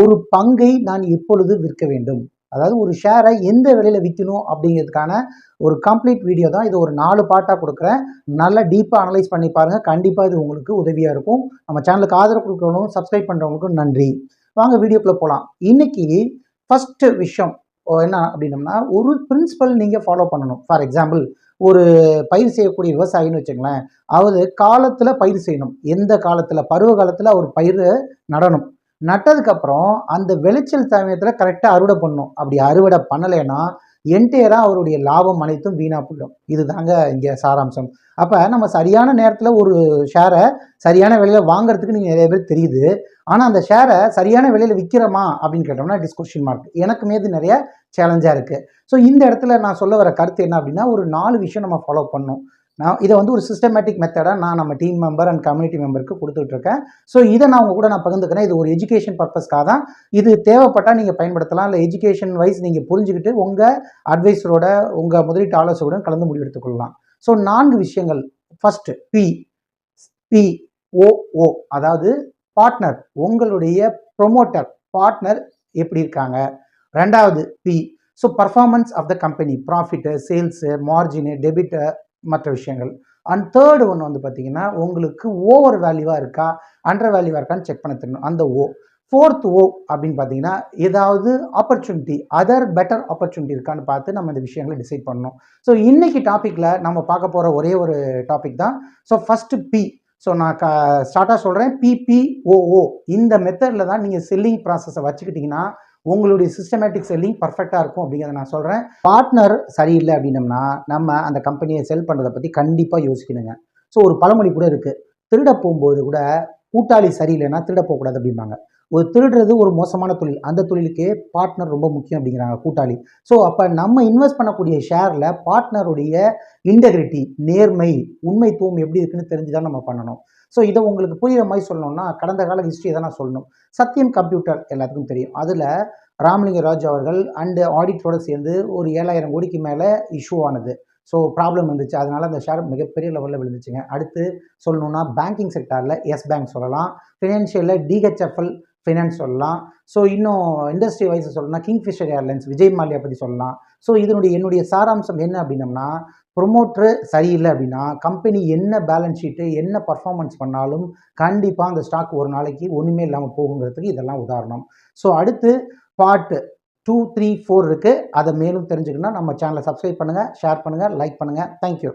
ஒரு பங்கை நான் எப்பொழுது விற்க வேண்டும், அதாவது ஒரு ஷேரை எந்த விலையில விற்கணும் அப்படிங்கிறதுக்கான ஒரு கம்ப்ளீட் வீடியோ தான். இது ஒரு 4 பார்ட்டாக கொடுக்குறேன். நல்லா டீப்பாக அனலைஸ் பண்ணி பாருங்க. கண்டிப்பாக இது உங்களுக்கு உதவியாக இருக்கும். நம்ம சேனலுக்கு ஆதரவு கொடுக்கணும், சப்ஸ்கிரைப் பண்ணுறவங்களுக்கும் நன்றி. வாங்க வீடியோக்குள்ளே போகலாம். இன்னைக்கு ஃபர்ஸ்ட் விஷயம் என்ன அப்படின்னம்னா, ஒரு பிரின்சிபல் நீங்கள் ஃபாலோ பண்ணணும். ஃபார் எக்ஸாம்பிள், ஒரு பயிர் செய்யக்கூடிய விவசாயின்னு வச்சுங்களேன், அவர் காலத்தில் பயிர் செய்யணும். எந்த காலத்தில், பருவ காலத்தில் அவர் பயிர் நடணும். நட்டதுக்கப்புறம் அந்த விளைச்சல் சமயத்தில் கரெக்டாக அறுவடை பண்ணணும். அப்படி அறுவடை பண்ணலைன்னா என்டையராக அவருடைய லாபம் அனைத்தும் வீணாக போயிடும். இதுதாங்க இங்கே சாராம்சம். அப்போ நம்ம சரியான நேரத்தில் ஒரு ஷேரை சரியான விலையில் வாங்குறதுக்கு நீங்கள் நிறைய பேர் தெரியுது. ஆனால் அந்த ஷேரை சரியான விலையில் விற்கிறோமா அப்படின்னு கேட்டோம்னா டிஸ்கஷன் மார்க். எனக்கு மீது நிறைய சேலஞ்சாக இருக்குது. ஸோ இந்த இடத்துல நான் சொல்ல வர கருத்து என்ன அப்படின்னா, ஒரு 4 விஷயம் நம்ம ஃபாலோ பண்ணணும். நான் இதை ஒரு சிஸ்டமேட்டிக் மெத்தடாக நான் நம்ம டீம் மெம்பர் அண்ட் கம்யூனிட்டி மெம்பருக்கு கொடுத்துட்ருக்கேன். ஸோ இதை நான் உங்க கூட நான் பகிர்ந்துக்கிறேன். இது ஒரு எஜுகேஷன் பர்பஸ்க்காக தான். இது தேவைப்பட்டால் நீங்கள் பயன்படுத்தலாம். இல்லை எஜுகேஷன் வைஸ் நீங்கள் புரிஞ்சுக்கிட்டு உங்கள் அட்வைஸரோட, உங்கள் முதலீட்டு ஆலோசகருடன் கலந்து முடிவெடுத்துக்கொள்ளலாம். ஸோ 4 விஷயங்கள். ஃபர்ஸ்ட் POO, அதாவது பார்ட்னர், உங்களுடைய ப்ரொமோட்டர் பார்ட்னர் எப்படி இருக்காங்க. ரெண்டாவது so performance of the company, profit, sales, margin, debit, மற்ற விஷயங்கள். அண்ட் தேர்ட் ஒன்று பார்த்தீங்கன்னா, உங்களுக்கு ஓவர் வேல்யூவாக இருக்கா, அண்டர் வேல்யூவாக இருக்கான்னு செக் பண்ண தெரியணும், அந்த ஃபோர்த் அப்படின்னு பார்த்தீங்கன்னா, ஏதாவது ஆப்பர்ச்சுனிட்டி, அதர் பெட்டர் ஆப்பர்ச்சுனிட்டி இருக்கான்னு பார்த்து நம்ம இந்த விஷயங்களை டிசைட் பண்ணணும். ஸோ இன்னைக்கு டாப்பிக்கில் நம்ம பார்க்க போகிற ஒரே ஒரு டாபிக் தான். ஸோ ஃபர்ஸ்ட் ஸோ நான் ஸ்டார்ட்டாக சொல்கிறேன். PPOO இந்த மெத்தடில் தான் நீங்கள் செல்லிங் ப்ராசஸை வச்சுக்கிட்டிங்கன்னா உங்களுடைய சிஸ்டமேட்டிக் செல்லிங் பர்ஃபெக்டாக இருக்கும் அப்படிங்கிறத நான் சொல்கிறேன். பார்ட்னர் சரியில்லை அப்படின்னம்னா நம்ம அந்த கம்பெனியை செல் பண்ணுறதை பற்றி கண்டிப்பாக யோசிக்கணுங்க. ஸோ ஒரு பழமொழி கூட இருக்குது, திருட போகும்போது கூட கூட்டாளி சரியில்லைன்னா திருட போகக்கூடாது அப்படிம்பாங்க. ஒரு திருடுறது ஒரு மோசமான தொழில், அந்த தொழிலுக்கே பார்ட்னர் ரொம்ப முக்கியம் அப்படிங்கிறாங்க, கூட்டாளி. ஸோ அப்போ நம்ம இன்வெஸ்ட் பண்ணக்கூடிய ஷேரில் பார்ட்னருடைய இன்டெகிரிட்டி, நேர்மை, உண்மைத்துவம் எப்படி இருக்குன்னு தெரிஞ்சு தான் நம்ம பண்ணணும். ஸோ இதை உங்களுக்கு புரிகிற மாதிரி சொல்லணும்னா கடந்த கால ஹிஸ்ட்ரியை தான் நான் சொல்லணும். சத்யம் கம்ப்யூட்டர் எல்லாத்துக்கும் தெரியும். அதில் ராமலிங்க ராஜ் அவர்கள் அண்டு ஆடிட்டரோடு சேர்ந்து ஒரு 7000 கோடிக்கு மேலே இஷ்யூ ஆனது. ஸோ ப்ராப்ளம் வந்துச்சு. அதனால் அந்த ஷேர் மிகப்பெரிய லெவலில் விழுந்துச்சுங்க. அடுத்து சொல்லணும்னா பேங்கிங் செக்டாரில் எஸ் பேங்க் சொல்லலாம், ஃபினான்ஷியலில் DHFL ஃபைனான்ஸ் சொல்லலாம். ஸோ இன்னும் இண்டஸ்ட்ரி வைஸ் சொல்லணும்னா கிங்ஃபிஷர் ஏர்லைன்ஸ், விஜய் மால்யா பற்றி சொல்லலாம். ஸோ என்னுடைய சாராம்சம் என்ன அப்படின்னம்னா, ப்ரொமோட்ரு சரியில்லை அப்படின்னா கம்பெனி என்ன பேலன்ஸ் ஷீட்டு, என்ன பர்ஃபார்மன்ஸ் பண்ணாலும் கண்டிப்பாக அந்த ஸ்டாக் ஒரு நாளைக்கு ஒன்றுமே இல்லாமல் போகுங்கிறதுக்கு இதெல்லாம் உதாரணம். ஸோ அடுத்து பார்ட் 2, 3, 4 இருக்குது. அதை மேலும் தெரிஞ்சுக்கணும்னா நம்ம சேனலை சப்ஸ்கிரைப் பண்ணுங்கள், ஷேர் பண்ணுங்கள், லைக் பண்ணுங்கள். தேங்க்யூ.